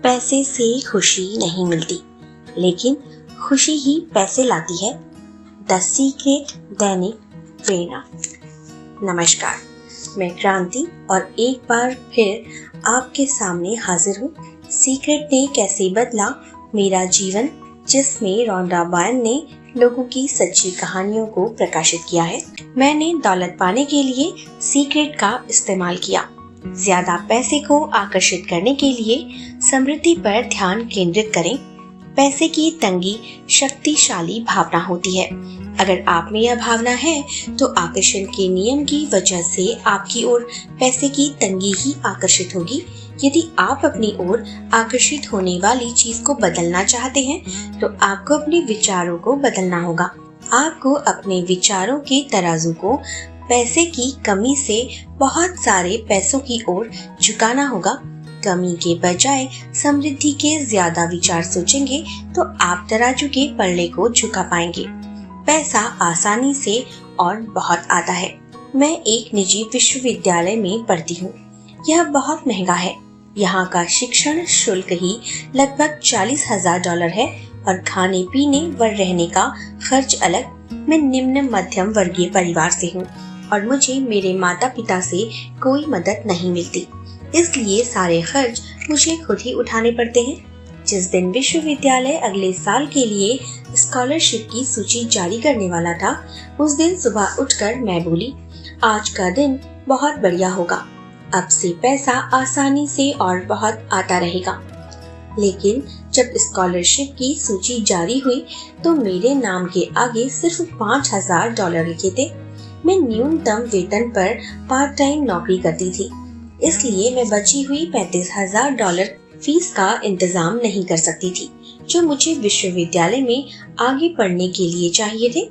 पैसे से खुशी नहीं मिलती, लेकिन खुशी ही पैसे लाती है। द सीक्रेट दैनिक प्रेरणा। नमस्कार, मैं क्रांति और एक बार फिर आपके सामने हाजिर हूँ। सीक्रेट ने कैसे बदला मेरा जीवन, जिसमें रोंडा बायर्न ने लोगों की सच्ची कहानियों को प्रकाशित किया है। मैंने दौलत पाने के लिए सीक्रेट का इस्तेमाल किया। ज्यादा पैसे को आकर्षित करने के लिए समृद्धि पर ध्यान केंद्रित करें। पैसे की तंगी शक्तिशाली भावना होती है। अगर आप में यह भावना है तो आकर्षण के नियम की वजह से आपकी ओर पैसे की तंगी ही आकर्षित होगी। यदि आप अपनी ओर आकर्षित होने वाली चीज को बदलना चाहते हैं तो आपको अपने विचारों को बदलना होगा। आपको अपने विचारों के तराजू को पैसे की कमी से बहुत सारे पैसों की ओर झुकाना होगा। कमी के बजाय समृद्धि के ज्यादा विचार सोचेंगे तो आप तराजू के पल्ले को झुका पाएंगे। पैसा आसानी से और बहुत आता है। मैं एक निजी विश्वविद्यालय में पढ़ती हूँ। यह बहुत महंगा है। यहाँ का शिक्षण शुल्क ही लगभग $40,000 है और खाने पीने व रहने का खर्च अलग। मैं निम्न मध्यम वर्गीय परिवार से हूँ और मुझे मेरे माता पिता से कोई मदद नहीं मिलती, इसलिए सारे खर्च मुझे खुद ही उठाने पड़ते हैं। जिस दिन विश्वविद्यालय अगले साल के लिए स्कॉलरशिप की सूची जारी करने वाला था, उस दिन सुबह उठकर मैं बोली, आज का दिन बहुत बढ़िया होगा। अब से पैसा आसानी से और बहुत आता रहेगा। लेकिन जब स्कॉलरशिप की सूची जारी हुई तो मेरे नाम के आगे सिर्फ $5,000 लिखे थे। मैं न्यूनतम वेतन पर पार्ट टाइम नौकरी करती थी, इसलिए मैं बची हुई $35,000 फीस का इंतजाम नहीं कर सकती थी, जो मुझे विश्वविद्यालय में आगे पढ़ने के लिए चाहिए थे।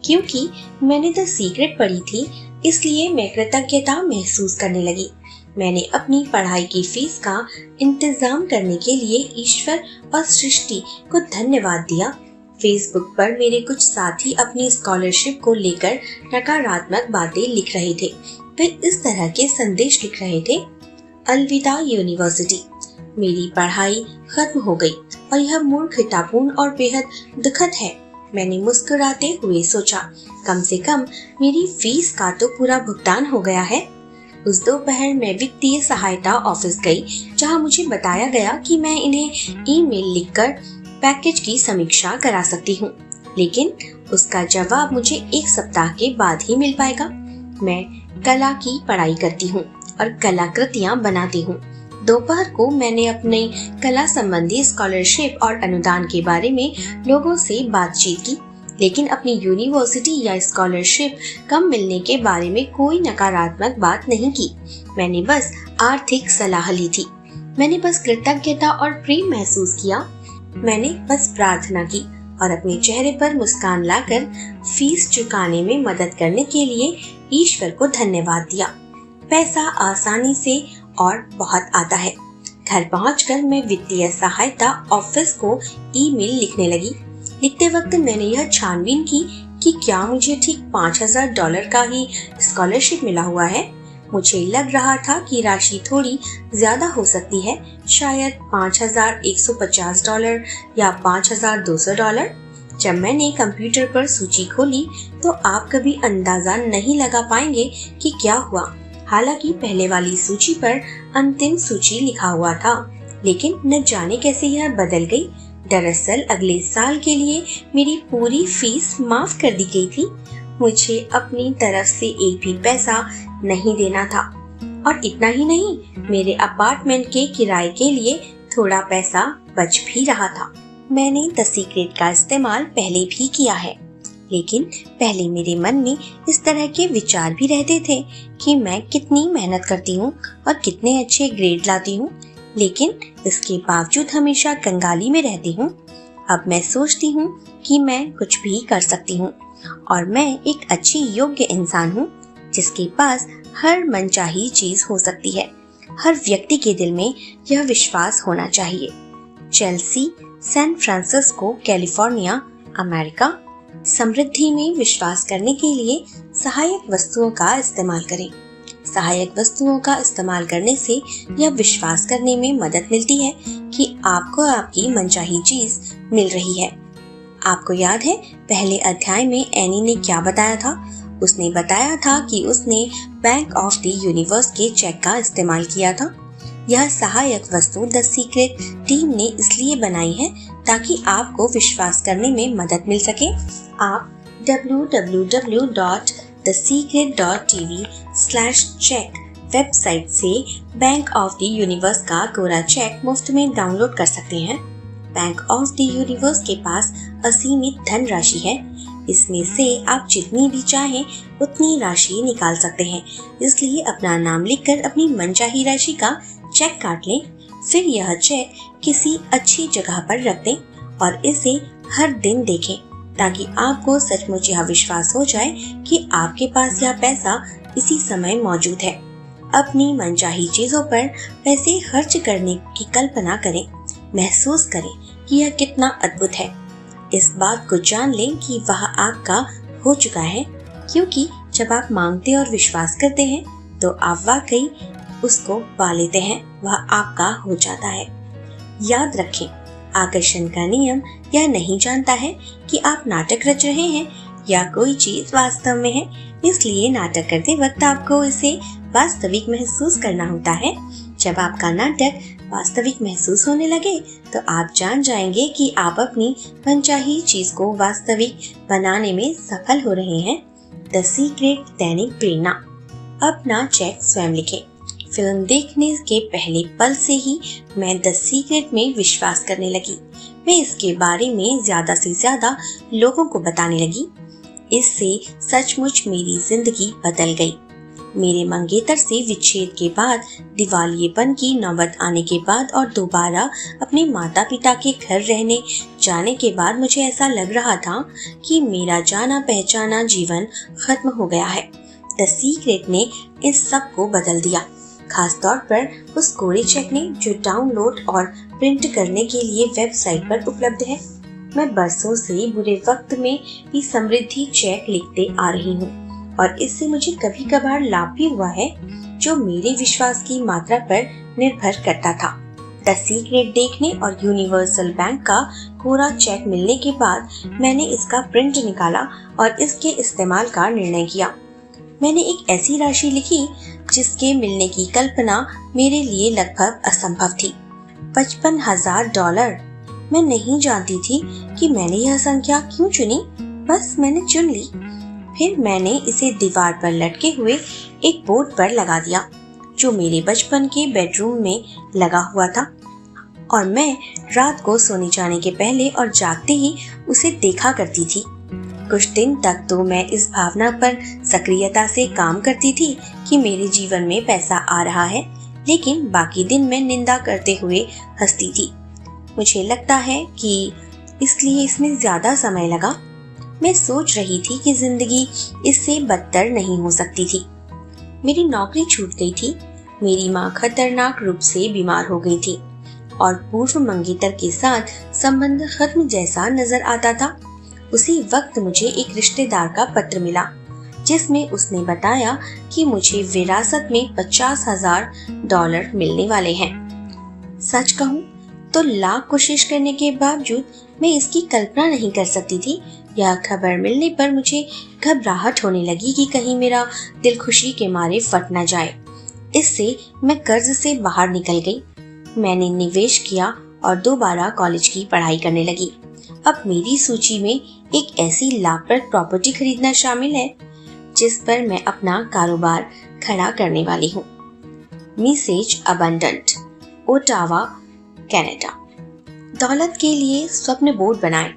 क्योंकि मैंने द सीक्रेट पढ़ी थी, इसलिए मैं कृतज्ञता महसूस करने लगी। मैंने अपनी पढ़ाई की फीस का इंतजाम करने के लिए ईश्वर और सृष्टि को धन्यवाद दिया। फेसबुक पर मेरे कुछ साथी अपनी स्कॉलरशिप को लेकर नकारात्मक बातें लिख रहे थे। वे इस तरह के संदेश लिख रहे थे, अलविदा यूनिवर्सिटी, मेरी पढ़ाई खत्म हो गई और यह मूर्खतापूर्ण और बेहद दुखद है। मैंने मुस्कुराते हुए सोचा, कम से कम मेरी फीस का तो पूरा भुगतान हो गया है। उस दोपहर मैं वित्तीय सहायता ऑफिस गई, जहां मुझे बताया गया कि मैं इन्हें ईमेल लिखकर पैकेज की समीक्षा करा सकती हूँ, लेकिन उसका जवाब मुझे 1 सप्ताह के बाद ही मिल पाएगा। मैं कला की पढ़ाई करती हूँ और कलाकृतियाँ बनाती हूँ। दोपहर को मैंने अपने कला संबंधी स्कॉलरशिप और अनुदान के बारे में लोगों से बातचीत की, लेकिन अपनी यूनिवर्सिटी या स्कॉलरशिप कम मिलने के बारे में कोई नकारात्मक बात नहीं की। मैंने बस आर्थिक सलाह ली थी। मैंने बस कृतज्ञता और प्रेम महसूस किया। मैंने बस प्रार्थना की और अपने चेहरे पर मुस्कान लाकर फीस चुकाने में मदद करने के लिए ईश्वर को धन्यवाद दिया। पैसा आसानी से और बहुत आता है। घर पहुंचकर मैं वित्तीय सहायता ऑफिस को ईमेल लिखने लगी। लिखते वक्त मैंने यह छानबीन की कि क्या मुझे ठीक $5,000 का ही स्कॉलरशिप मिला हुआ है। मुझे लग रहा था कि राशि थोड़ी ज्यादा हो सकती है, शायद $5,150 या $5,200। जब मैंने कंप्यूटर पर सूची खोली तो आप कभी अंदाजा नहीं लगा पाएंगे कि क्या हुआ। हालांकि पहले वाली सूची पर अंतिम सूची लिखा हुआ था, लेकिन न जाने कैसे यह बदल गई। दरअसल अगले साल के लिए मेरी पूरी फीस माफ कर दी गई थी। मुझे अपनी तरफ से एक भी पैसा नहीं देना था और इतना ही नहीं, मेरे अपार्टमेंट के किराए के लिए थोड़ा पैसा बच भी रहा था। मैंने द सीक्रेट का इस्तेमाल पहले भी किया है, लेकिन पहले मेरे मन में इस तरह के विचार भी रहते थे कि मैं कितनी मेहनत करती हूँ और कितने अच्छे ग्रेड लाती हूँ, लेकिन इसके बावजूद हमेशा कंगाली में रहती हूँ। अब मैं सोचती हूँ कि मैं कुछ भी कर सकती हूँ और मैं एक अच्छी योग्य इंसान हूँ, जिसके पास हर मनचाही चीज हो सकती है। हर व्यक्ति के दिल में यह विश्वास होना चाहिए। Chelsea, San Francisco, California, America. समृद्धि में विश्वास करने के लिए सहायक वस्तुओं का इस्तेमाल करें। सहायक वस्तुओं का इस्तेमाल करने से यह विश्वास करने में मदद मिलती है कि आपको आपकी मनचाही चीज मिल रही है। आपको याद है पहले अध्याय में एनी ने क्या बताया था? उसने बताया था कि उसने बैंक ऑफ द यूनिवर्स के चेक का इस्तेमाल किया था। यह सहायक वस्तु द सीक्रेट टीम ने इसलिए बनाई है ताकि आपको विश्वास करने में मदद मिल सके। आप www.thesecret.tv/check वेबसाइट से बैंक ऑफ द यूनिवर्स का कोरा चेक मुफ्त में डाउनलोड कर सकते हैं। बैंक ऑफ द यूनिवर्स के पास असीमित धनराशि है। इसमें से आप जितनी भी चाहें उतनी राशि निकाल सकते हैं। इसलिए अपना नाम लिखकर अपनी मनचाही राशि का चेक काट लें। फिर यह चेक किसी अच्छी जगह पर रख दें और इसे हर दिन देखें ताकि आपको सचमुच यह विश्वास हो जाए कि आपके पास यह पैसा इसी समय मौजूद है। अपनी मनचाही चीजों पर पैसे खर्च करने की कल्पना करें। महसूस करें कि यह कितना अद्भुत है। इस बात को जान लें कि वह आपका हो चुका है, क्योंकि जब आप मांगते और विश्वास करते हैं तो आप वाकई उसको पा लेते हैं। वह आपका हो जाता है। याद रखें, आकर्षण का नियम यह नहीं जानता है कि आप नाटक रच रहे हैं या कोई चीज वास्तव में है। इसलिए नाटक करते वक्त आपको इसे वास्तविक महसूस करना होता है। जब आपका नाटक वास्तविक महसूस होने लगे तो आप जान जाएंगे कि आप अपनी मनचाही चीज को वास्तविक बनाने में सफल हो रहे हैं। द सीक्रेट दैनिक प्रेरणा। अपना चेक स्वयं लिखें। फिल्म देखने के पहले पल से ही मैं द सीक्रेट में विश्वास करने लगी। मैं इसके बारे में ज्यादा से ज्यादा लोगों को बताने लगी। इससे सचमुच मेरी जिंदगी बदल गई। मेरे मंगेतर से विच्छेद के बाद, दिवालियेपन की नौबत आने के बाद और दोबारा अपने माता पिता के घर रहने जाने के बाद मुझे ऐसा लग रहा था कि मेरा जाना पहचाना जीवन खत्म हो गया है। द सीक्रेट ने इस सब को बदल दिया, खास तौर पर उस कोरे चेक ने जो डाउनलोड और प्रिंट करने के लिए वेबसाइट पर उपलब्ध है। मैं बरसों से बुरे वक्त में भी समृद्धि चेक लिखते आ रही हूँ और इससे मुझे कभी कभार लाभ भी हुआ है, जो मेरे विश्वास की मात्रा पर निर्भर करता था। द सीक्रेट देखने और यूनिवर्सल बैंक का कोरा चेक मिलने के बाद मैंने इसका प्रिंट निकाला और इसके इस्तेमाल का निर्णय किया। मैंने एक ऐसी राशि लिखी जिसके मिलने की कल्पना मेरे लिए लगभग असंभव थी। $55,000। मैं नहीं जानती थी कि मैंने यह संख्या क्यों चुनी, बस मैंने चुन ली। फिर मैंने इसे दीवार पर लटके हुए एक बोर्ड पर लगा दिया जो मेरे बचपन के बेडरूम में लगा हुआ था, और मैं रात को सोने जाने के पहले और जागते ही उसे देखा करती थी। कुछ दिन तक तो मैं इस भावना पर सक्रियता से काम करती थी कि मेरे जीवन में पैसा आ रहा है, लेकिन बाकी दिन मैं निंदा करते हुए हंसती थी। मुझे लगता है कि इसलिए इसमें ज्यादा समय लगा। मैं सोच रही थी कि जिंदगी इससे बदतर नहीं हो सकती थी। मेरी नौकरी छूट गई थी। मेरी माँ खतरनाक रूप से बीमार हो गई थी और पूर्व मंगेतर के साथ संबंध खत्म जैसा नजर आता था। उसी वक्त मुझे एक रिश्तेदार का पत्र मिला जिसमें उसने बताया कि मुझे विरासत में $50,000 मिलने वाले हैं। सच कहूँ तो लाख कोशिश करने के बावजूद मैं इसकी कल्पना नहीं कर सकती थी। यह खबर मिलने पर मुझे घबराहट होने लगी कि कहीं मेरा दिल खुशी के मारे फट न जाए। इससे मैं कर्ज से बाहर निकल गई। मैंने निवेश किया और दोबारा कॉलेज की पढ़ाई करने लगी। अब मेरी सूची में एक ऐसी लाभप्रद प्रॉपर्टी खरीदना शामिल है जिस पर मैं अपना कारोबार खड़ा करने वाली हूँ। Mrs Abundant, Ottawa, Canada. दौलत के लिए स्वप्न बोर्ड बनाएं।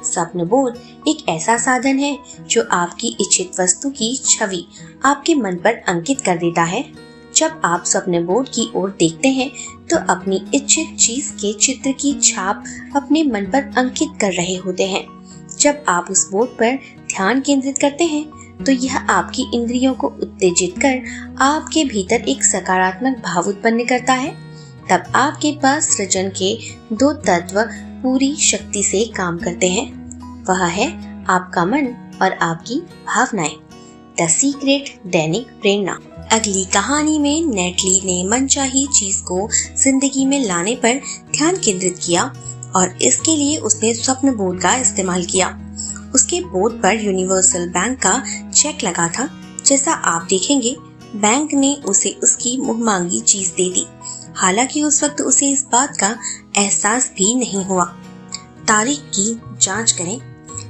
स्वप्न बोर्ड एक ऐसा साधन है जो आपकी इच्छित वस्तु की छवि आपके मन पर अंकित कर देता है। जब आप स्वप्न बोर्ड की ओर देखते हैं तो अपनी इच्छित चीज के चित्र की छाप अपने मन पर अंकित कर रहे होते हैं। जब आप उस बोर्ड पर ध्यान केंद्रित करते हैं तो यह आपकी इंद्रियों को उत्तेजित कर आपके भीतर एक सकारात्मक भाव उत्पन्न करता है। तब आपके पास सृजन के दो तत्व पूरी शक्ति से काम करते हैं। वह है आपका मन और आपकी भावनाएं। द सीक्रेट दैनिक प्रेरणा। अगली कहानी में नेटली ने मनचाही चीज को जिंदगी में लाने पर ध्यान केंद्रित किया और इसके लिए उसने स्वप्न बोर्ड का इस्तेमाल किया। उसके बोर्ड पर यूनिवर्सल बैंक का चेक लगा था। जैसा आप देखेंगे, बैंक ने उसे उसकी मुहमांगी चीज दे दी। हालांकि उस वक्त उसे इस बात का एहसास भी नहीं हुआ। तारीख की जांच करें।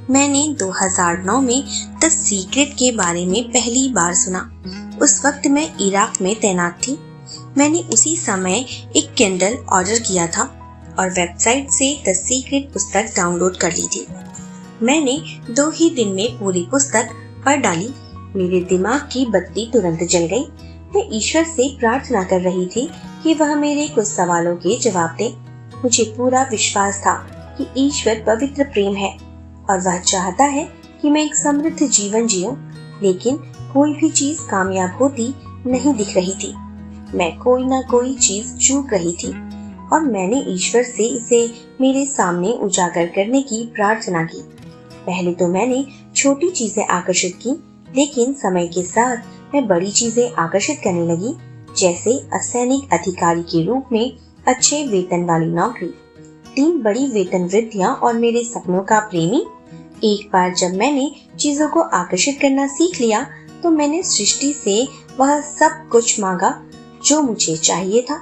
मैंने 2009 में द सीक्रेट के बारे में पहली बार सुना। उस वक्त मैं इराक में तैनात थी। मैंने उसी समय एक किंडल ऑर्डर किया था और वेबसाइट से द सीक्रेट पुस्तक डाउनलोड कर ली थी। मैंने 2 ही दिन में पूरी पुस्तक पढ़ डाली। मेरे दिमाग की बत्ती तुरंत जल गई। मैं ईश्वर से प्रार्थना कर रही थी कि वह मेरे कुछ सवालों के जवाब दे। मुझे पूरा विश्वास था कि ईश्वर पवित्र प्रेम है और वह चाहता है कि मैं एक समृद्ध जीवन जीऊं, लेकिन कोई भी चीज कामयाब होती नहीं दिख रही थी। मैं कोई ना कोई चीज चूक रही थी और मैंने ईश्वर से इसे मेरे सामने उजागर करने की प्रार्थना की। पहले तो मैंने छोटी चीजें आकर्षित की, लेकिन समय के साथ मैं बड़ी चीजें आकर्षित करने लगी, जैसे असैनिक अधिकारी के रूप में अच्छे वेतन वाली नौकरी, 3 बड़ी वेतन वृद्धियां और मेरे सपनों का प्रेमी। एक बार जब मैंने चीजों को आकर्षित करना सीख लिया तो मैंने सृष्टि से वह सब कुछ मांगा जो मुझे चाहिए था।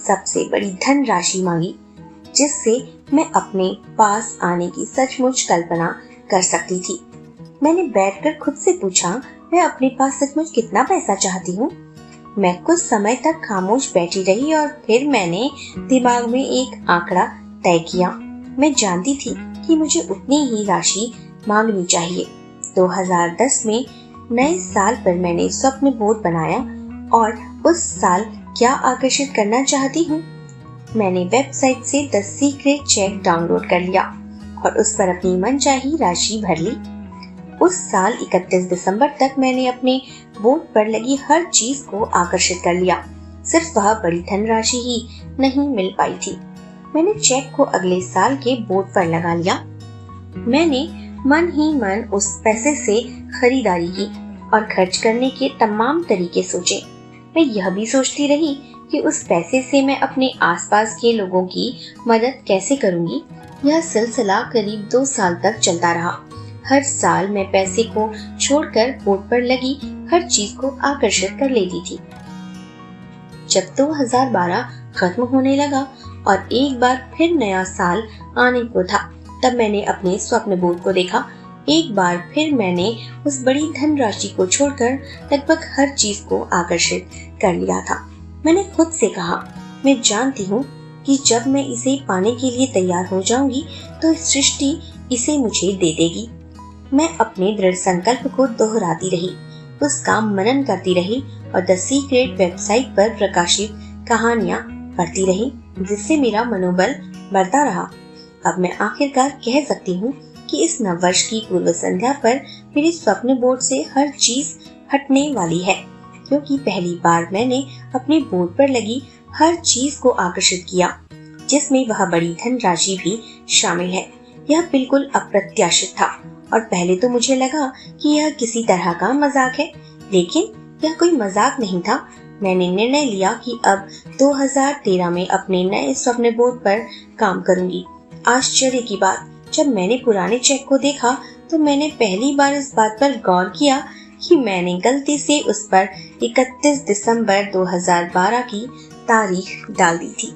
सबसे बड़ी धन राशि मांगी जिससे मैं अपने पास आने की सचमुच कल्पना कर सकती थी। मैंने बैठकर खुद से पूछा, मैं अपने पास सचमुच कितना पैसा चाहती हूँ। मैं कुछ समय तक खामोश बैठी रही और फिर मैंने दिमाग में एक आंकड़ा तय किया। मैं जानती थी कि मुझे उतनी ही राशि मांगनी चाहिए। 2010 में नए साल पर मैंने स्वप्न बोर्ड बनाया और उस साल क्या आकर्षित करना चाहती हूँ। मैंने वेबसाइट से द सीक्रेट चेक डाउनलोड कर लिया और उस पर अपनी मनचाही राशि भर ली। उस साल 31 दिसंबर तक मैंने अपने बोर्ड पर लगी हर चीज को आकर्षित कर लिया। सिर्फ वह बड़ी धनराशि ही नहीं मिल पाई थी। मैंने चेक को अगले साल के बोर्ड पर लगा लिया। मैंने मन ही मन उस पैसे से खरीदारी की और खर्च करने के तमाम तरीके सोचे। मैं यह भी सोचती रही कि उस पैसे से मैं अपने आसपास के लोगों की मदद कैसे करूंगी। यह सिलसिला करीब 2 साल तक चलता रहा। हर साल मैं पैसे को छोड़कर बोर्ड पर लगी हर चीज को आकर्षित कर लेती थी। जब 2012 खत्म होने लगा और एक बार फिर नया साल आने को था, तब मैंने अपने स्वप्न बोर्ड को देखा। एक बार फिर मैंने उस बड़ी धनराशि को छोड़कर लगभग हर चीज को आकर्षित कर लिया था। मैंने खुद से कहा, मैं जानती हूँ कि जब मैं इसे पाने के लिए तैयार हो जाऊंगी तो सृष्टि इसे मुझे दे देगी। मैं अपने दृढ़ संकल्प को दोहराती रही, उसका मनन करती रही और द सीक्रेट वेबसाइट पर प्रकाशित कहानियां पढ़ती रही, जिससे मेरा मनोबल बढ़ता रहा। अब मैं आखिरकार कह सकती हूँ कि इस नववर्ष की पूर्व संध्या पर मेरे स्वप्न बोर्ड से हर चीज हटने वाली है, क्योंकि पहली बार मैंने अपने बोर्ड पर लगी हर चीज को आकर्षित किया, जिसमें वह बड़ी धनराशि भी शामिल है। यह बिल्कुल अप्रत्याशित था और पहले तो मुझे लगा कि यह किसी तरह का मजाक है, लेकिन यह कोई मजाक नहीं था। मैंने निर्णय लिया कि अब 2013 में अपने नए स्वप्न बोर्ड पर काम करूंगी। आश्चर्य की बात, जब मैंने पुराने चेक को देखा तो मैंने पहली बार इस बात पर गौर किया कि मैंने गलती से उस पर 31 दिसंबर 2012 की तारीख डाल दी थी।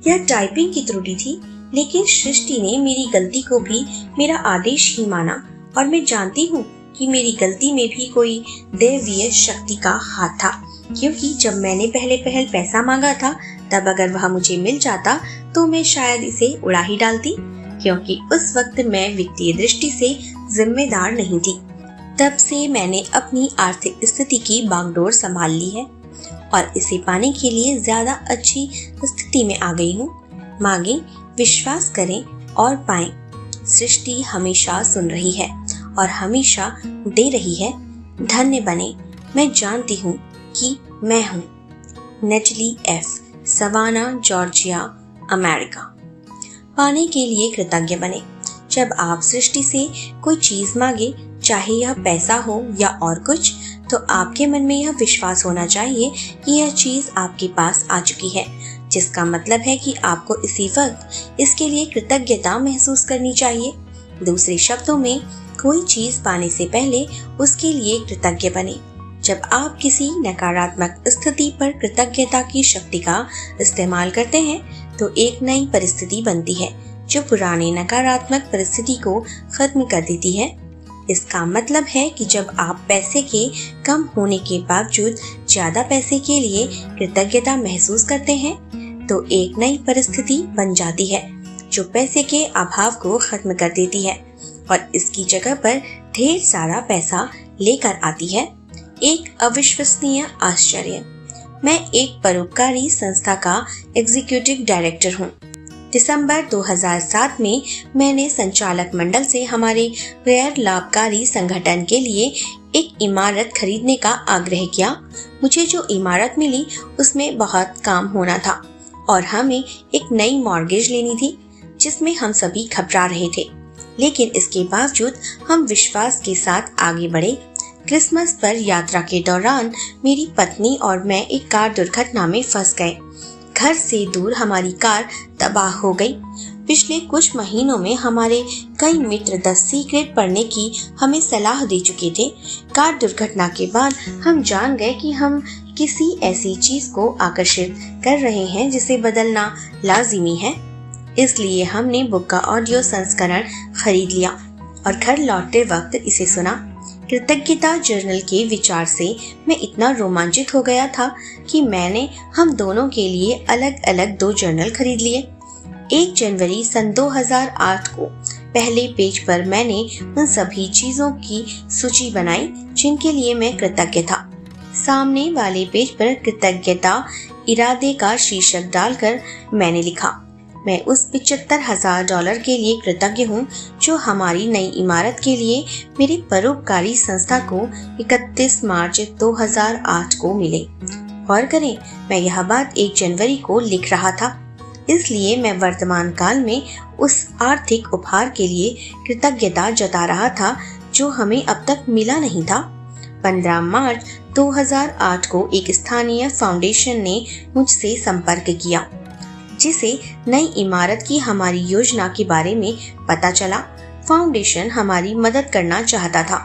यह टाइपिंग की त्रुटि थी, लेकिन सृष्टि ने मेरी गलती को भी मेरा आदेश ही माना और मैं जानती हूँ कि मेरी गलती में भी कोई दैवीय शक्ति का हाथ था, क्योंकि जब मैंने पहले पैसा मांगा था, तब अगर वह मुझे मिल जाता तो मैं शायद इसे उड़ा ही डालती, क्योंकि उस वक्त मैं वित्तीय दृष्टि से जिम्मेदार नहीं थी। तब से मैंने अपनी आर्थिक स्थिति की बागडोर संभाल ली है और इसे पाने के लिए ज्यादा अच्छी स्थिति में आ गई हूँ। मांगे, विश्वास करें और पाएं। सृष्टि हमेशा सुन रही है और हमेशा दे रही है। धन्य बने। मैं जानती हूँ कि मैं हूँ। Natalie F, Savannah, Georgia, America. पाने के लिए कृतज्ञ बने। जब आप सृष्टि से कोई चीज मांगे, चाहे यह पैसा हो या और कुछ, तो आपके मन में यह विश्वास होना चाहिए कि यह चीज आपके पास आ चुकी है, जिसका मतलब है कि आपको इसी वक्त इसके लिए कृतज्ञता महसूस करनी चाहिए। दूसरे शब्दों में, कोई चीज पाने से पहले उसके लिए कृतज्ञ बने। जब आप किसी नकारात्मक स्थिति पर कृतज्ञता की शक्ति का इस्तेमाल करते हैं, तो एक नई परिस्थिति बनती है जो पुरानी नकारात्मक परिस्थिति को खत्म कर देती है। इसका मतलब है कि जब आप पैसे के कम होने के बावजूद ज्यादा पैसे के लिए कृतज्ञता महसूस करते हैं, तो एक नई परिस्थिति बन जाती है जो पैसे के अभाव को खत्म कर देती है और इसकी जगह पर ढेर सारा पैसा लेकर आती है। एक अविश्वसनीय आश्चर्य। मैं एक परोपकारी संस्था का एग्जीक्यूटिव डायरेक्टर हूँ। दिसंबर 2007 में मैंने संचालक मंडल से हमारे गैर लाभकारी संगठन के लिए एक इमारत खरीदने का आग्रह किया। मुझे जो इमारत मिली उसमें बहुत काम होना था और हमें एक नई मॉर्गेज लेनी थी, जिसमें हम सभी घबरा रहे थे, लेकिन इसके बावजूद हम विश्वास के साथ आगे बढ़े। क्रिसमस पर यात्रा के दौरान मेरी पत्नी और मैं एक कार दुर्घटना में फंस गए। घर से दूर हमारी कार तबाह हो गई। पिछले कुछ महीनों में हमारे कई मित्र द सीक्रेट पढ़ने की हमें सलाह दे चुके थे। कार दुर्घटना के बाद हम जान गए कि हम किसी ऐसी चीज को आकर्षित कर रहे हैं जिसे बदलना लाजिमी है। इसलिए हमने बुक का ऑडियो संस्करण खरीद लिया और घर लौटते वक्त इसे सुना। कृतज्ञता जर्नल के विचार से मैं इतना रोमांचित हो गया था कि मैंने हम दोनों के लिए अलग अलग 2 जर्नल खरीद लिए। 1 जनवरी सन 2008 को पहले पेज पर मैंने उन सभी चीजों की सूची बनाई जिनके लिए मैं कृतज्ञ था। सामने वाले पेज पर कृतज्ञता इरादे का शीर्षक डालकर मैंने लिखा, मैं उस $75,000 के लिए कृतज्ञ हूँ जो हमारी नई इमारत के लिए मेरी परोपकारी संस्था को 31 मार्च 2008 को मिले। गौर करें, मैं यह बात 1 जनवरी को लिख रहा था, इसलिए मैं वर्तमान काल में उस आर्थिक उपहार के लिए कृतज्ञता जता रहा था जो हमें अब तक मिला नहीं था। 15 मार्च 2008 को एक स्थानीय फाउंडेशन ने मुझसे संपर्क किया, जिसे नई इमारत की हमारी योजना के बारे में पता चला। फाउंडेशन हमारी मदद करना चाहता था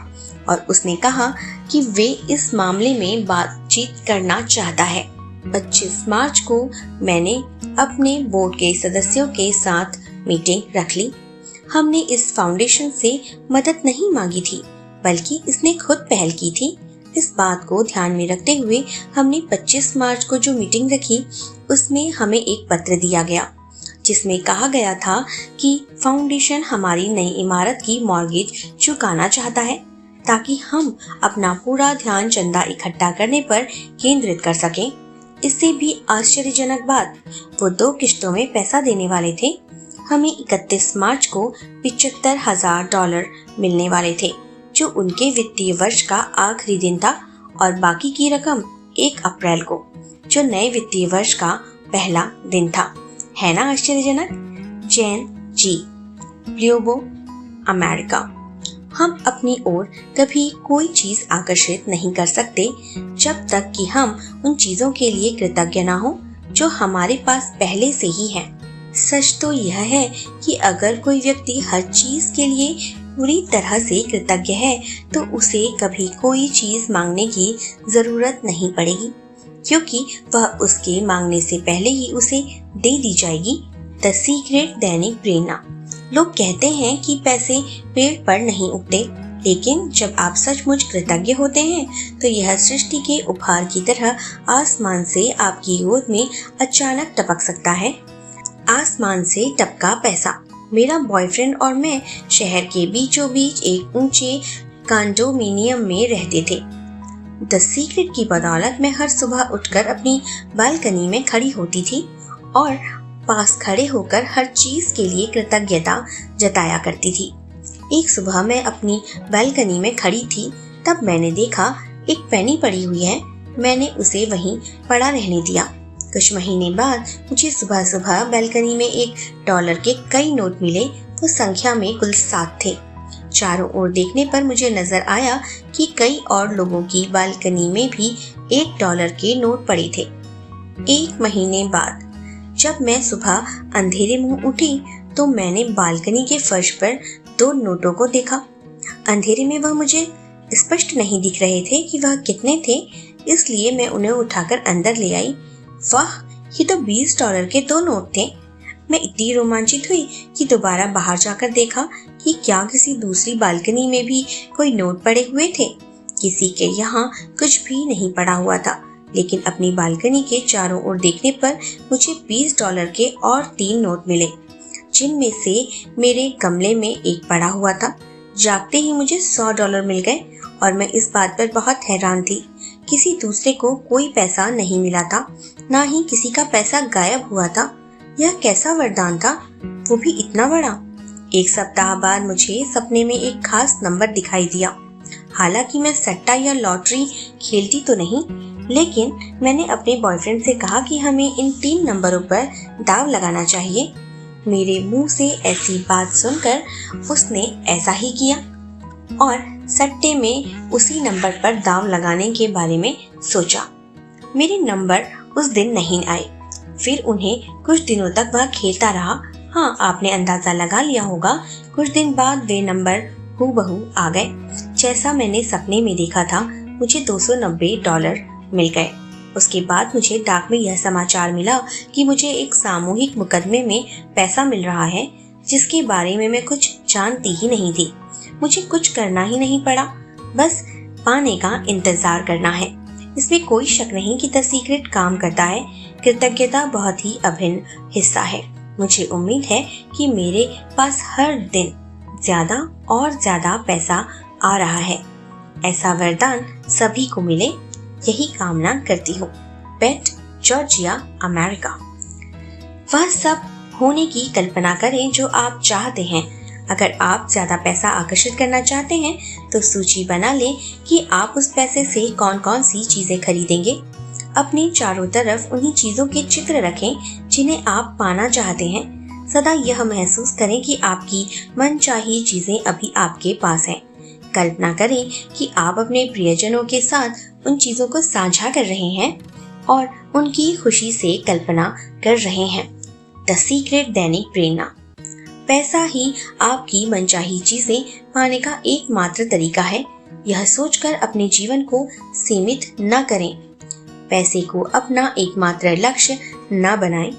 और उसने कहा कि वे इस मामले में बातचीत करना चाहता है। 25 मार्च को मैंने अपने बोर्ड के सदस्यों के साथ मीटिंग रख ली। हमने इस फाउंडेशन से मदद नहीं मांगी थी, बल्कि इसने खुद पहल की थी। इस बात को ध्यान में रखते हुए हमने 25 मार्च को जो मीटिंग रखी, उसमें हमें एक पत्र दिया गया जिसमें कहा गया था कि फाउंडेशन हमारी नई इमारत की मॉर्गेज चुकाना चाहता है ताकि हम अपना पूरा ध्यान चंदा इकट्ठा करने पर केंद्रित कर सकें। इससे भी आश्चर्यजनक बात, वो 2 किश्तों में पैसा देने वाले थे। हमें 31 मार्च को $75,000 मिलने वाले थे, जो उनके वित्तीय वर्ष का आखिरी दिन था, और बाकी की रकम 1 अप्रैल को, जो नए वित्तीय वर्ष का पहला दिन था। है ना आश्चर्यजनक? जैन जी, प्लियोबो, अमेरिका। हम अपनी ओर कभी कोई चीज आकर्षित नहीं कर सकते जब तक कि हम उन चीजों के लिए कृतज्ञ ना हो जो हमारे पास पहले से ही है। सच तो यह है कि अगर कोई व्यक्ति हर चीज के लिए पूरी तरह से कृतज्ञ है, तो उसे कभी कोई चीज मांगने की जरूरत नहीं पड़ेगी, क्योंकि वह उसके मांगने से पहले ही उसे दे दी जाएगी। द सीक्रेट दैनिक प्रेरणा। लोग कहते हैं कि पैसे पेड़ पर नहीं उगते, लेकिन जब आप सचमुच कृतज्ञ होते हैं तो यह सृष्टि के उपहार की तरह आसमान से आपकी गोद में अचानक टपक सकता है। आसमान से टपका पैसा। मेरा बॉयफ्रेंड और मैं शहर के बीचों बीच एक ऊंचे कंडोमिनियम में रहते थे। द सीक्रेट की बदौलत मैं हर सुबह उठकर अपनी बालकनी में खड़ी होती थी और पास खड़े होकर हर चीज के लिए कृतज्ञता जताया करती थी। एक सुबह मैं अपनी बालकनी में खड़ी थी, तब मैंने देखा एक पेनी पड़ी हुई है। मैंने उसे वहीं पड़ा रहने दिया। कुछ महीने बाद मुझे सुबह सुबह बालकनी में $1 के कई नोट मिले। वो संख्या में कुल 7 थे। चारों ओर देखने पर मुझे नजर आया कि कई और लोगों की बालकनी में भी $1 के नोट पड़े थे। 1 महीने बाद जब मैं सुबह अंधेरे मुंह उठी तो मैंने बालकनी के फर्श पर 2 नोटों को देखा। अंधेरे में वह मुझे स्पष्ट नहीं दिख रहे थे कि वह कितने थे, इसलिए मैं उन्हें उठाकर अंदर ले आई। वाह, ये तो $20 के 2 नोट थे। मैं इतनी रोमांचित हुई कि दोबारा बाहर जाकर देखा कि क्या किसी दूसरी बालकनी में भी कोई नोट पड़े हुए थे। किसी के यहाँ कुछ भी नहीं पड़ा हुआ था, लेकिन अपनी बालकनी के चारों ओर देखने पर मुझे $20 के और 3 नोट मिले, जिनमें से मेरे गमले में एक पड़ा हुआ था। जागते ही मुझे $100 मिल गए और मैं इस बात पर बहुत हैरान थी। किसी दूसरे को कोई पैसा नहीं मिला था, ना ही किसी का पैसा गायब हुआ था। यह कैसा वरदान था, वो भी इतना बड़ा। 1 सप्ताह बाद मुझे सपने में एक खास नंबर दिखाई दिया। हालांकि मैं सट्टा या लॉटरी खेलती तो नहीं, लेकिन मैंने अपने बॉयफ्रेंड से कहा कि हमें इन 3 नंबरों पर दाव लगाना चाहिए। मेरे मुंह से ऐसी बात सुनकर उसने ऐसा ही किया और सट्टे में उसी नंबर पर दाव लगाने के बारे में सोचा। मेरे नंबर उस दिन नहीं आए। फिर उन्हें कुछ दिनों तक वह खेलता रहा। हाँ, आपने अंदाजा लगा लिया होगा, कुछ दिन बाद वे नंबर हूबहू आ गए जैसा मैंने सपने में देखा था। मुझे $290 मिल गए। उसके बाद मुझे डाक में यह समाचार मिला कि मुझे एक सामूहिक मुकदमे में पैसा मिल रहा है, जिसके बारे में मैं कुछ जानती ही नहीं थी। मुझे कुछ करना ही नहीं पड़ा, बस पाने का इंतजार करना है। इसमें कोई शक नहीं कि द सीक्रेट काम करता है। कृतज्ञता बहुत ही अभिन्न हिस्सा है। मुझे उम्मीद है कि मेरे पास हर दिन ज्यादा और ज्यादा पैसा आ रहा है। ऐसा वरदान सभी को मिले, यही कामना करती हूँ। पेट, जॉर्जिया, अमेरिका। वह सब होने की कल्पना करें जो आप चाहते हैं। अगर आप ज्यादा पैसा आकर्षित करना चाहते हैं तो सूची बना लें कि आप उस पैसे से कौन कौन सी चीजें खरीदेंगे। अपने चारों तरफ उन्हीं चीजों के चित्र रखें जिन्हें आप पाना चाहते हैं। सदा यह महसूस करें कि आपकी मनचाही चीजें अभी आपके पास हैं। कल्पना करें कि आप अपने प्रियजनों के साथ उन चीजों को साझा कर रहे हैं और उनकी खुशी से कल्पना कर रहे हैं। द सीक्रेट दैनिक प्रेरणा। पैसा ही आपकी मनचाही चीजें पाने का एकमात्र तरीका है। यह सोचकर अपने जीवन को सीमित न करें। पैसे को अपना एकमात्र लक्ष्य न बनाएं।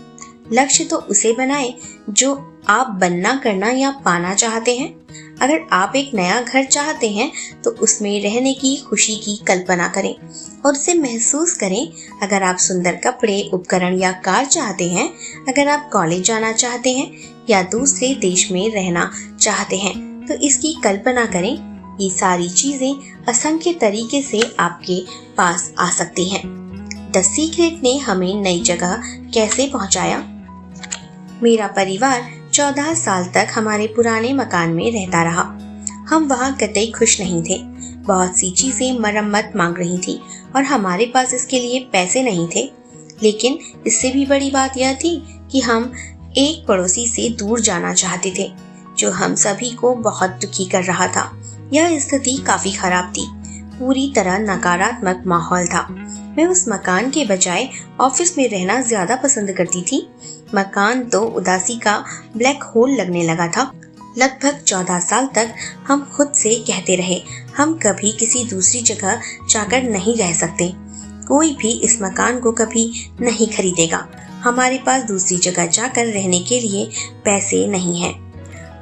लक्ष्य तो उसे बनाएं जो आप बनना, करना या पाना चाहते हैं। अगर आप एक नया घर चाहते हैं तो उसमें रहने की खुशी की कल्पना करें और उसे महसूस करें। अगर आप सुंदर कपड़े, उपकरण या कार चाहते हैं, अगर आप कॉलेज जाना चाहते हैं या दूसरे देश में रहना चाहते हैं तो इसकी कल्पना करें। ये सारी चीजें असंख्य तरीके से आपके पास आ सकती हैं। द सीक्रेट ने हमें नई जगह कैसे पहुंचाया। मेरा परिवार 14 साल तक हमारे पुराने मकान में रहता रहा। हम वहाँ कतई खुश नहीं थे। बहुत सी चीजें मरम्मत मांग रही थी और हमारे पास इसके लिए पैसे नहीं थे। लेकिन इससे भी बड़ी बात यह थी कि हम एक पड़ोसी से दूर जाना चाहते थे, जो हम सभी को बहुत दुखी कर रहा था। यह स्थिति काफी खराब थी। पूरी तरह नकारात्मक माहौल था। मैं उस मकान के बजाय ऑफिस में रहना ज्यादा पसंद करती थी। मकान तो उदासी का ब्लैक होल लगने लगा था। लगभग 14 साल तक हम खुद से कहते रहे, हम कभी किसी दूसरी जगह जाकर नहीं रह सकते। कोई भी इस मकान को कभी नहीं खरीदेगा। हमारे पास दूसरी जगह जाकर रहने के लिए पैसे नहीं हैं।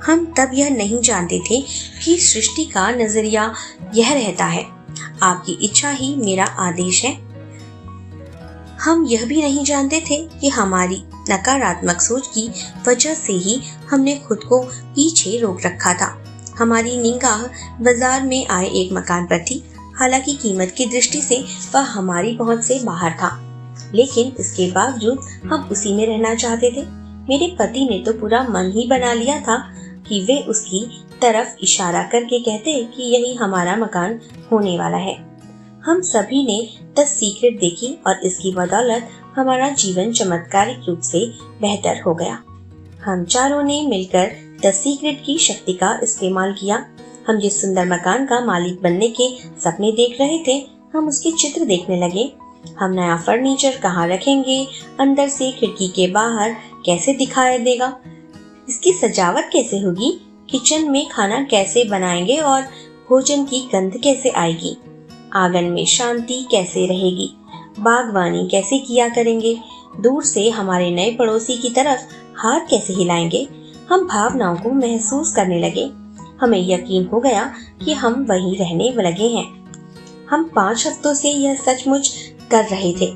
हम तब यह नहीं जानते थे कि सृष्टि का नजरिया यह रहता है, आपकी इच्छा ही मेरा आदेश है। हम यह भी नहीं जानते थे कि हमारी नकारात्मक सोच की वजह से ही हमने खुद को पीछे रोक रखा था। हमारी निगाह बाजार में आए एक मकान पर थी। हालांकि कीमत की दृष्टि से वह हमारी पहुंच से बाहर था, लेकिन इसके बावजूद हम उसी में रहना चाहते थे। मेरे पति ने तो पूरा मन ही बना लिया था कि वे उसकी तरफ इशारा करके कहते कि यही हमारा मकान होने वाला है। हम सभी ने द सीक्रेट देखी और इसकी बदौलत हमारा जीवन चमत्कारिक रूप से बेहतर हो गया। हम चारों ने मिलकर द सीक्रेट की शक्ति का इस्तेमाल किया। हम जिस सुंदर मकान का मालिक बनने के सपने देख रहे थे, हम उसके चित्र देखने लगे। हम नया फर्नीचर कहाँ रखेंगे, अंदर से खिड़की के बाहर कैसे दिखाई देगा, इसकी सजावट कैसे होगी, किचन में खाना कैसे बनाएंगे और भोजन की गंध कैसे आएगी, आंगन में शांति कैसे रहेगी, बागवानी कैसे किया करेंगे, दूर से हमारे नए पड़ोसी की तरफ हाथ कैसे हिलाएंगे। हम भावनाओं को महसूस करने लगे। हमें यकीन हो गया कि हम वहीं रहने लगे हैं। हम 5 हफ्तों से यह सचमुच कर रहे थे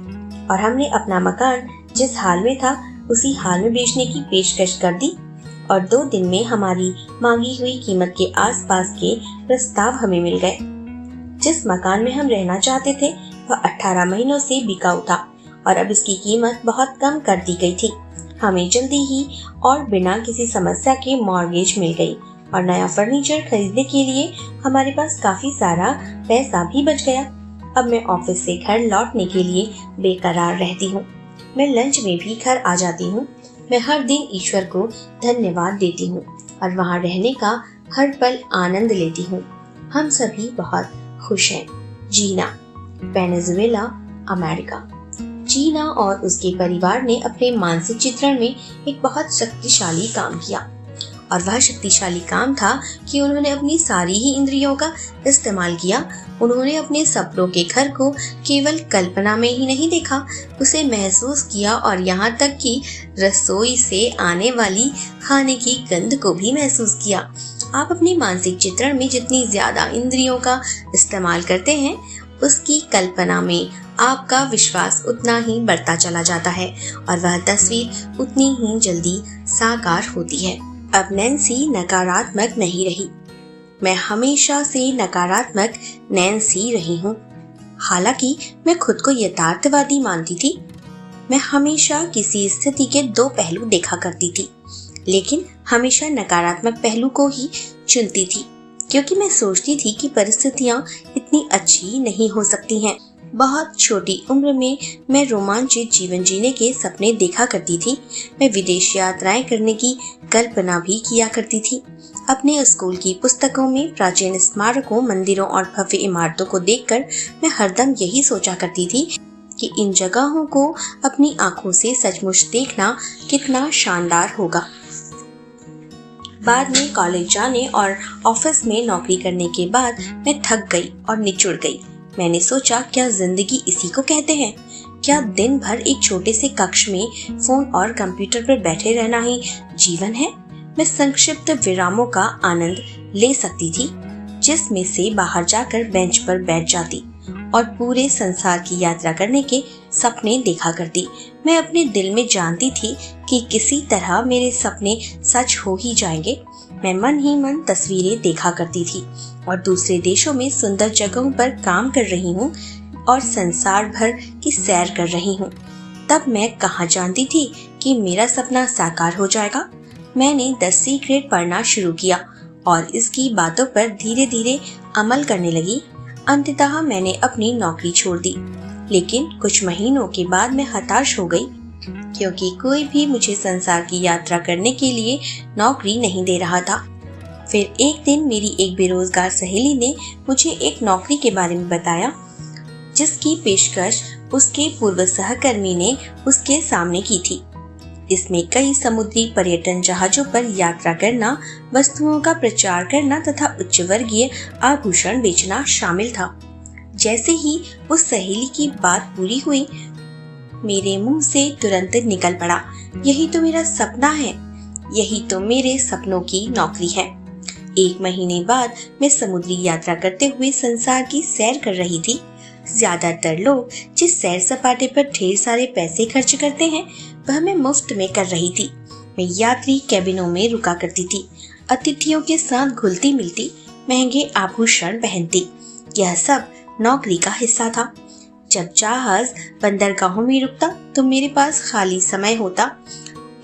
और हमने अपना मकान जिस हाल में था उसी हाल में बेचने की पेशकश कर दी और 2 दिन में हमारी मांगी हुई कीमत के आसपास के प्रस्ताव हमें मिल गए। जिस मकान में हम रहना चाहते थे वह 18 महीनों से बिकाऊ था और अब इसकी कीमत बहुत कम कर दी गई थी। हमें जल्दी ही और बिना किसी समस्या के मॉर्गेज मिल गई और नया फर्नीचर खरीदने के लिए हमारे पास काफी सारा पैसा भी बच गया। अब मैं ऑफिस से घर लौटने के लिए बेकरार रहती हूँ। मैं लंच में भी घर आ जाती हूँ। मैं हर दिन ईश्वर को धन्यवाद देती हूँ और वहाँ रहने का हर पल आनंद लेती हूँ। हम सभी बहुत खुश हैं। जीना, वेनेजुएला, अमेरिका। जीना और उसके परिवार ने अपने मानसिक चित्रण में एक बहुत शक्तिशाली काम किया और वह शक्तिशाली काम था कि उन्होंने अपनी सारी ही इंद्रियों का इस्तेमाल किया। उन्होंने अपने सपनों के घर को केवल कल्पना में ही नहीं देखा, उसे महसूस किया और यहाँ तक कि रसोई से आने वाली खाने की गंध को भी महसूस किया। आप अपने मानसिक चित्रण में जितनी ज्यादा इंद्रियों का इस्तेमाल करते हैं, उसकी कल्पना में आपका विश्वास उतना ही बढ़ता चला जाता है और वह तस्वीर उतनी ही जल्दी साकार होती है। अब नैन्सी नकारात्मक नहीं रही। मैं हमेशा से नकारात्मक नैन्सी रही हूँ। हालांकि मैं खुद को यथार्थवादी मानती थी। मैं हमेशा किसी स्थिति के 2 पहलू देखा करती थी, लेकिन हमेशा नकारात्मक पहलू को ही चुनती थी क्योंकि मैं सोचती थी कि परिस्थितियाँ इतनी अच्छी नहीं हो सकती हैं। बहुत छोटी उम्र में मैं रोमांचित जीवन जीने के सपने देखा करती थी। मैं विदेश यात्राएं करने की कल्पना भी किया करती थी। अपने स्कूल की पुस्तकों में प्राचीन स्मारकों, मंदिरों और भव्य इमारतों को देखकर मैं हरदम यही सोचा करती थी कि इन जगहों को अपनी आंखों से सचमुच देखना कितना शानदार होगा। बाद में कॉलेज जाने और ऑफिस में नौकरी करने के बाद मैं थक गई और निचुड़ गई। मैंने सोचा, क्या जिंदगी इसी को कहते हैं? क्या दिन भर एक छोटे से कक्ष में फोन और कंप्यूटर पर बैठे रहना ही जीवन है? मैं संक्षिप्त विरामों का आनंद ले सकती थी, जिसमें से बाहर जाकर बेंच पर बैठ जाती और पूरे संसार की यात्रा करने के सपने देखा करती। मैं अपने दिल में जानती थी कि किसी तरह मेरे सपने सच हो ही जाएंगे। मैं मन ही मन तस्वीरें देखा करती थी और दूसरे देशों में सुंदर जगहों पर काम कर रही हूँ और संसार भर की सैर कर रही हूँ। तब मैं कहाँ जानती थी कि मेरा सपना साकार हो जाएगा। मैंने द सीक्रेट पढ़ना शुरू किया और इसकी बातों पर धीरे धीरे अमल करने लगी। अंततः मैंने अपनी नौकरी छोड़ दी, लेकिन कुछ महीनों के बाद मैं हताश हो गई क्योंकि कोई भी मुझे संसार की यात्रा करने के लिए नौकरी नहीं दे रहा था। फिर एक दिन मेरी एक बेरोजगार सहेली ने मुझे एक नौकरी के बारे में बताया जिसकी पेशकश उसके पूर्व सहकर्मी ने उसके सामने की थी। इसमें कई समुद्री पर्यटन जहाजों पर यात्रा करना, वस्तुओं का प्रचार करना तथा उच्च वर्गीय आभूषण बेचना शामिल था। जैसे ही उस सहेली की बात पूरी हुई, मेरे मुंह से तुरंत निकल पड़ा, यही तो मेरा सपना है, यही तो मेरे सपनों की नौकरी है। 1 महीने बाद मैं समुद्री यात्रा करते हुए संसार की सैर कर रही थी। ज्यादातर लोग जिस सैर सपाटे पर ढेर सारे पैसे खर्च करते हैं, वह मैं मुफ्त में कर रही थी। मैं यात्री कैबिनों में रुका करती थी, अतिथियों के साथ घुलती मिलती, महंगे आभूषण पहनती। यह सब नौकरी का हिस्सा था। जब जहाज बंदरगाहों में रुकता तो मेरे पास खाली समय होता।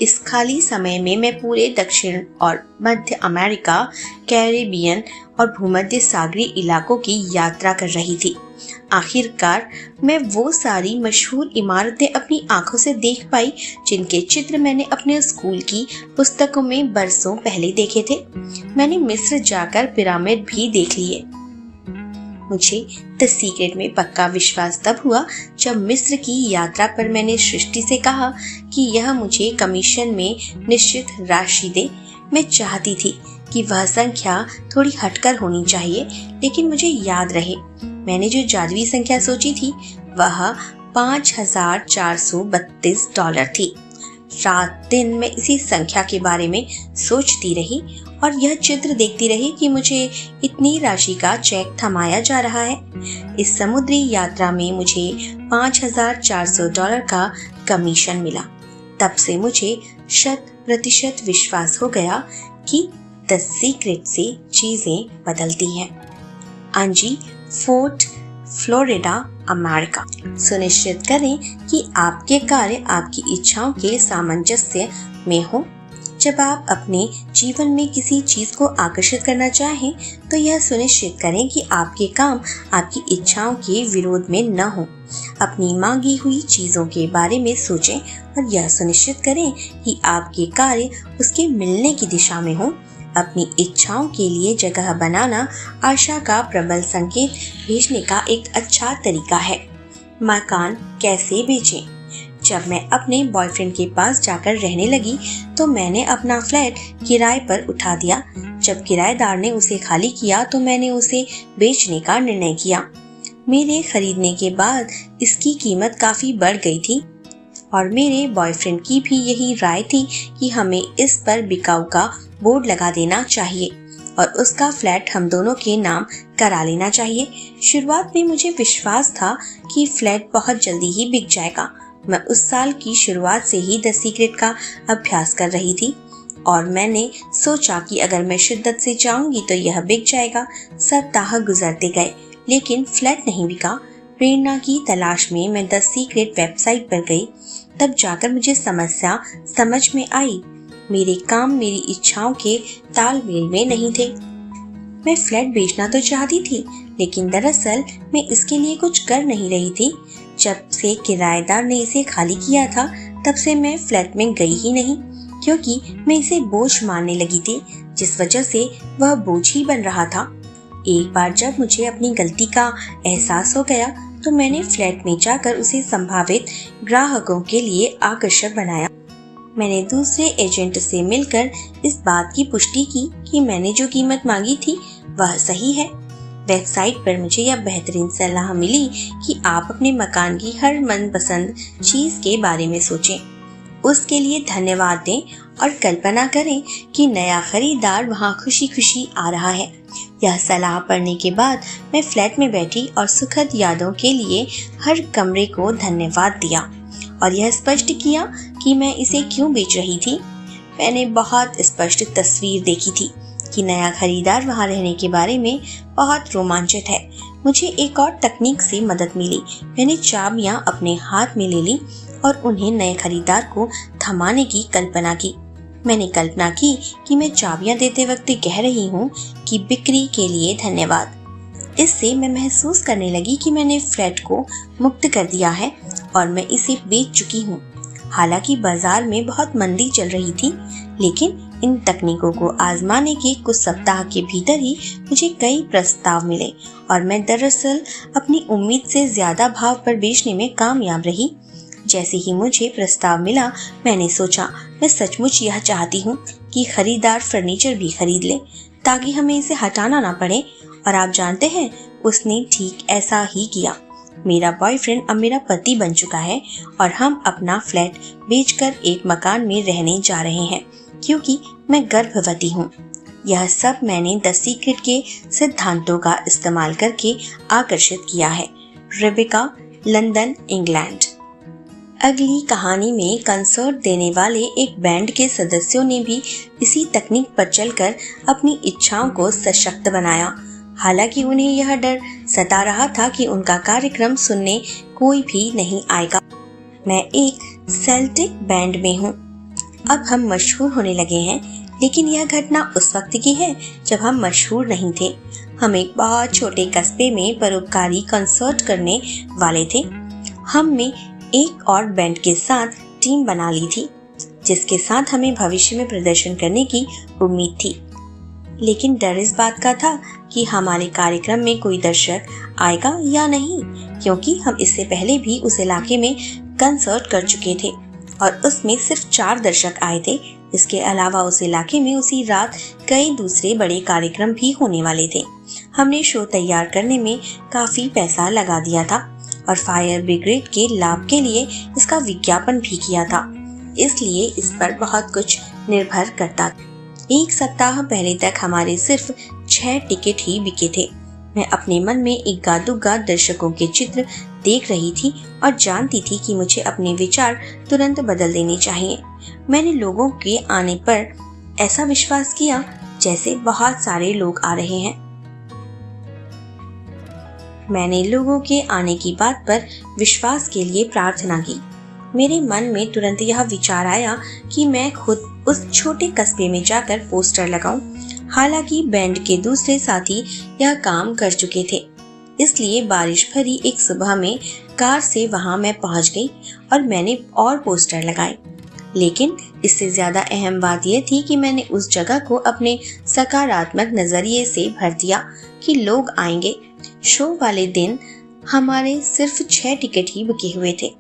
इस खाली समय में मैं पूरे दक्षिण और मध्य अमेरिका, कैरेबियन और भूमध्य सागरीय इलाकों की यात्रा कर रही थी। आखिरकार मैं वो सारी मशहूर इमारतें अपनी आंखों से देख पाई जिनके चित्र मैंने अपने स्कूल की पुस्तकों में बरसों पहले देखे थे। मैंने मिस्र जाकर पिरामिड भी देख लिए। मुझे द सीक्रेट में पक्का विश्वास तब हुआ जब मिस्र की यात्रा पर मैंने सृष्टि से कहा कि यह मुझे कमीशन में निश्चित राशि दे। मैं चाहती थी कि वह संख्या थोड़ी हटकर होनी चाहिए, लेकिन मुझे याद रहे मैंने जो जादुई संख्या सोची थी वह $5,432 थी। रात दिन मैं इसी संख्या के बारे में सोचती रही और यह चित्र देखती रही कि मुझे इतनी राशि का चेक थमाया जा रहा है। इस समुद्री यात्रा में मुझे $5,400 का कमीशन मिला। तब से मुझे 100% विश्वास हो गया कि द सीक्रेट से चीजें बदलती हैं। अंजी, फोर्ट फ्लोरिडा, अमेरिका। सुनिश्चित करें कि आपके कार्य आपकी इच्छाओं के सामंजस्य में हो। जब आप अपने जीवन में किसी चीज को आकर्षित करना चाहें तो यह सुनिश्चित करें कि आपके काम आपकी इच्छाओं के विरोध में न हो। अपनी मांगी हुई चीजों के बारे में सोचें और यह सुनिश्चित करें कि आपके कार्य उसके मिलने की दिशा में हो। अपनी इच्छाओं के लिए जगह बनाना आशा का प्रबल संकेत भेजने का एक अच्छा तरीका है। मकान कैसे बेचें? जब मैं अपने बॉयफ्रेंड के पास जाकर रहने लगी तो मैंने अपना फ्लैट किराए पर उठा दिया। जब किराएदार ने उसे खाली किया तो मैंने उसे बेचने का निर्णय किया। मेरे खरीदने के बाद इसकी कीमत काफी बढ़ गई थी और मेरे बॉयफ्रेंड की भी यही राय थी कि हमें इस पर बिकाऊ का बोर्ड लगा देना चाहिए और उसका फ्लैट हम दोनों के नाम करा लेना चाहिए। शुरुआत में मुझे विश्वास था कि फ्लैट बहुत जल्दी ही बिक जाएगा। मैं उस साल की शुरुआत से ही द सीक्रेट का अभ्यास कर रही थी और मैंने सोचा कि अगर मैं शिद्दत से चाहूंगी तो यह बिक जाएगा। सप्ताह गुजरते गए लेकिन फ्लैट नहीं बिका। प्रेरणा की तलाश में मैं द सीक्रेट वेबसाइट पर गई। तब जाकर मुझे समस्या समझ में आई। मेरे काम मेरी इच्छाओं के तालमेल में नहीं थे। मैं फ्लैट बेचना तो चाहती थी लेकिन दरअसल मैं इसके लिए कुछ कर नहीं रही थी। जब से किराएदार ने इसे खाली किया था तब से मैं फ्लैट में गई ही नहीं, क्योंकि मैं इसे बोझ मानने लगी थी, जिस वजह से वह बोझ ही बन रहा था। एक बार जब मुझे अपनी गलती का एहसास हो गया तो मैंने फ्लैट में जाकर उसे संभावित ग्राहकों के लिए आकर्षक बनाया। मैंने दूसरे एजेंट से मिलकर इस बात की पुष्टि की कि मैंने जो कीमत मांगी थी वह सही है। वेबसाइट पर मुझे यह बेहतरीन सलाह मिली कि आप अपने मकान की हर मनपसंद चीज के बारे में सोचें, उसके लिए धन्यवाद दें और कल्पना करें कि नया खरीदार वहां खुशी खुशी आ रहा है। यह सलाह पढ़ने के बाद मैं फ्लैट में बैठी और सुखद यादों के लिए हर कमरे को धन्यवाद दिया और यह स्पष्ट किया कि मैं इसे क्यों बेच रही थी। मैंने बहुत स्पष्ट तस्वीर देखी थी कि नया खरीदार वहां रहने के बारे में बहुत रोमांचित है। मुझे एक और तकनीक से मदद मिली। मैंने चाबियां अपने हाथ में ले ली और उन्हें नए खरीदार को थमाने की कल्पना की। मैंने कल्पना की कि मैं चाबियां देते वक्त कह रही हूँ कि बिक्री के लिए धन्यवाद। इससे मैं महसूस करने लगी कि मैंने फ्लैट को मुक्त कर दिया है और मैं इसे बेच चुकी हूँ। हालांकि बाजार में बहुत मंदी चल रही थी, लेकिन इन तकनीकों को आजमाने के कुछ सप्ताह के भीतर ही मुझे कई प्रस्ताव मिले और मैं दरअसल अपनी उम्मीद से ज्यादा भाव पर बेचने में कामयाब रही। जैसे ही मुझे प्रस्ताव मिला मैंने सोचा मैं सचमुच यह चाहती हूँ कि खरीदार फर्नीचर भी खरीद ले ताकि हमें इसे हटाना ना पड़े। और आप जानते हैं, उसने ठीक ऐसा ही किया। मेरा बॉयफ्रेंड अब मेरा पति बन चुका है और हम अपना फ्लैट बेचकर एक मकान में रहने जा रहे हैं क्योंकि मैं गर्भवती हूँ। यह सब मैंने द सीक्रेट के सिद्धांतों का इस्तेमाल करके आकर्षित किया है। Rebecca, London, England. अगली कहानी में कंसर्ट देने वाले एक बैंड के सदस्यों ने भी इसी तकनीक पर चलकर अपनी इच्छाओं को सशक्त बनाया। हालांकि उन्हें यह डर सता रहा था कि उनका कार्यक्रम सुनने कोई भी नहीं आएगा। मैं एक सेल्टिक बैंड में हूँ। अब हम मशहूर होने लगे हैं, लेकिन यह घटना उस वक्त की है जब हम मशहूर नहीं थे। हम एक बहुत छोटे कस्बे में परोपकारी कंसर्ट करने वाले थे। हमने एक और बैंड के साथ टीम बना ली थी, जिसके साथ हमें भविष्य में प्रदर्शन करने की उम्मीद थी। लेकिन डर इस बात का था कि हमारे कार्यक्रम में कोई दर्शक आएगा या नहीं, क्योंकि हम इससे पहले भी उस इलाके में कंसर्ट कर चुके थे और उसमें सिर्फ 4 दर्शक आए थे। इसके अलावा उस इलाके में उसी रात कई दूसरे बड़े कार्यक्रम भी होने वाले थे। हमने शो तैयार करने में काफी पैसा लगा दिया था और फायर ब्रिगेड के लाभ के लिए इसका विज्ञापन भी किया था, इसलिए इस पर बहुत कुछ निर्भर करता था। 1 सप्ताह पहले तक हमारे सिर्फ 6 टिकट ही बिके थे। मैं अपने मन में एक गादुगा दर्शकों के चित्र देख रही थी और जानती थी कि मुझे अपने विचार तुरंत बदल देने चाहिए। मैंने लोगों के आने पर ऐसा विश्वास किया जैसे बहुत सारे लोग आ रहे हैं। मैंने लोगों के आने की बात पर विश्वास के लिए प्रार्थना की। मेरे मन में तुरंत यह विचार आया कि मैं खुद उस छोटे कस्बे में जाकर पोस्टर लगाऊं। हालांकि बैंड के दूसरे साथी यह काम कर चुके थे, इसलिए बारिश भरी एक सुबह में कार से वहां मैं पहुंच गई और मैंने और पोस्टर लगाए। लेकिन इससे ज्यादा अहम बात यह थी कि मैंने उस जगह को अपने सकारात्मक नजरिए से भर दिया कि लोग आएंगे। शो वाले दिन हमारे सिर्फ 6 टिकट ही बिके हुए थे।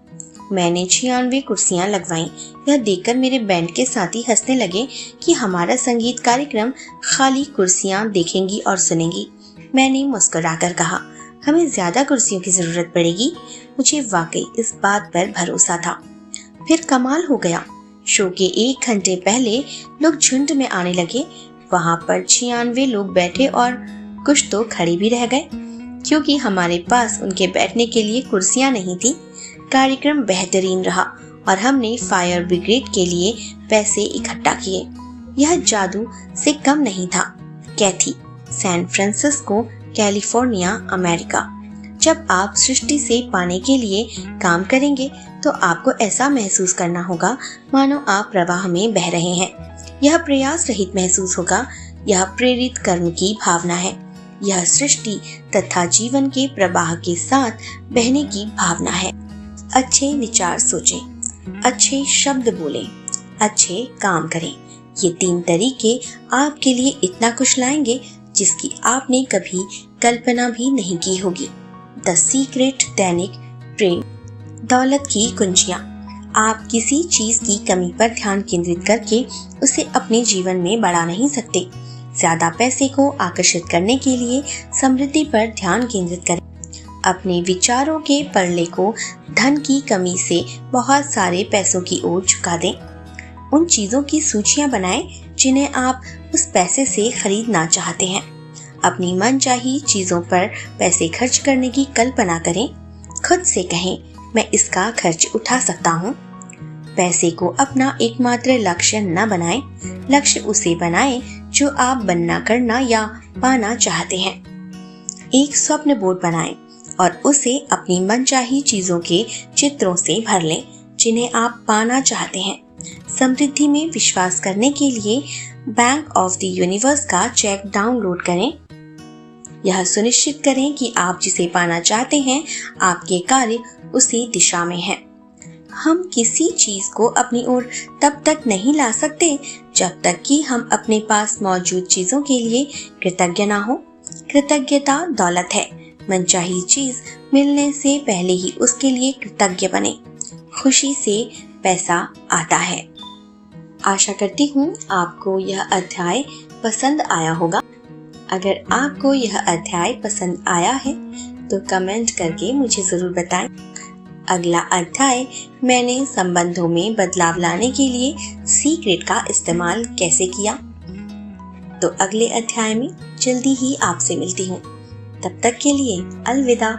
मैंने 96 कुर्सियां लगवाईं। यह देखकर मेरे बैंड के साथी हंसने लगे कि हमारा संगीत कार्यक्रम खाली कुर्सियां देखेंगी और सुनेंगी। मैंने मुस्कुराकर कहा, हमें ज्यादा कुर्सियों की जरूरत पड़ेगी। मुझे वाकई इस बात पर भरोसा था। फिर कमाल हो गया। शो के 1 घंटे पहले लोग झुंड में आने लगे। वहां पर 96 लोग बैठे और कुछ तो खड़े भी रह गए, क्योंकि हमारे पास उनके बैठने के लिए कुर्सियां नहीं थी। कार्यक्रम बेहतरीन रहा और हमने फायर ब्रिगेड के लिए पैसे इकट्ठा किए। यह जादू से कम नहीं था। कैथी, सैन फ्रांसिस्को, कैलिफोर्निया, अमेरिका। जब आप सृष्टि से पाने के लिए काम करेंगे तो आपको ऐसा महसूस करना होगा मानो आप प्रवाह में बह रहे हैं। यह प्रयास रहित महसूस होगा। यह प्रेरित कर्म की भावना है। यह सृष्टि तथा जीवन के प्रवाह के साथ बहने की भावना है। अच्छे विचार सोचें, अच्छे शब्द बोलें, अच्छे काम करें। ये 3 तरीके आपके लिए इतना कुछ लाएंगे जिसकी आपने कभी कल्पना भी नहीं की होगी। द सीक्रेट दैनिक प्रेम। दौलत की कुंजियां। आप किसी चीज की कमी पर ध्यान केंद्रित करके उसे अपने जीवन में बढ़ा नहीं सकते। ज्यादा पैसे को आकर्षित करने के लिए समृद्धि पर ध्यान केंद्रित करें। अपने विचारों के पल्ले को धन की कमी से बहुत सारे पैसों की ओर झुका दें। उन चीजों की सूचियां बनाएं जिन्हें आप उस पैसे से खरीदना चाहते हैं। अपनी मनचाही चीजों पर पैसे खर्च करने की कल्पना करें। खुद से कहें, मैं इसका खर्च उठा सकता हूँ। पैसे को अपना एकमात्र लक्ष्य न बनाएं। लक्ष्य उसे बनाएं जो आप बनना, करना या पाना चाहते हैं। एक स्वप्न बोर्ड बनाएं और उसे अपनी मनचाही चीजों के चित्रों से भर लें जिन्हें आप पाना चाहते हैं। समृद्धि में विश्वास करने के लिए बैंक ऑफ द यूनिवर्स का चेक डाउनलोड करें। यह सुनिश्चित करें कि आप जिसे पाना चाहते हैं, आपके कार्य उसी दिशा में है। हम किसी चीज को अपनी ओर तब तक नहीं ला सकते जब तक कि हम अपने पास मौजूद चीजों के लिए कृतज्ञ ना हो। कृतज्ञता दौलत है। मनचाही चीज मिलने से पहले ही उसके लिए कृतज्ञ बने। खुशी से पैसा आता है। आशा करती हूँ आपको यह अध्याय पसंद आया होगा। अगर आपको यह अध्याय पसंद आया है तो कमेंट करके मुझे जरूर बताएं। अगला अध्याय मैंने संबंधों में बदलाव लाने के लिए सीक्रेट का इस्तेमाल कैसे किया। तो अगले अध्याय में जल्दी ही आपसे मिलती हूँ। तब तक के लिए अलविदा।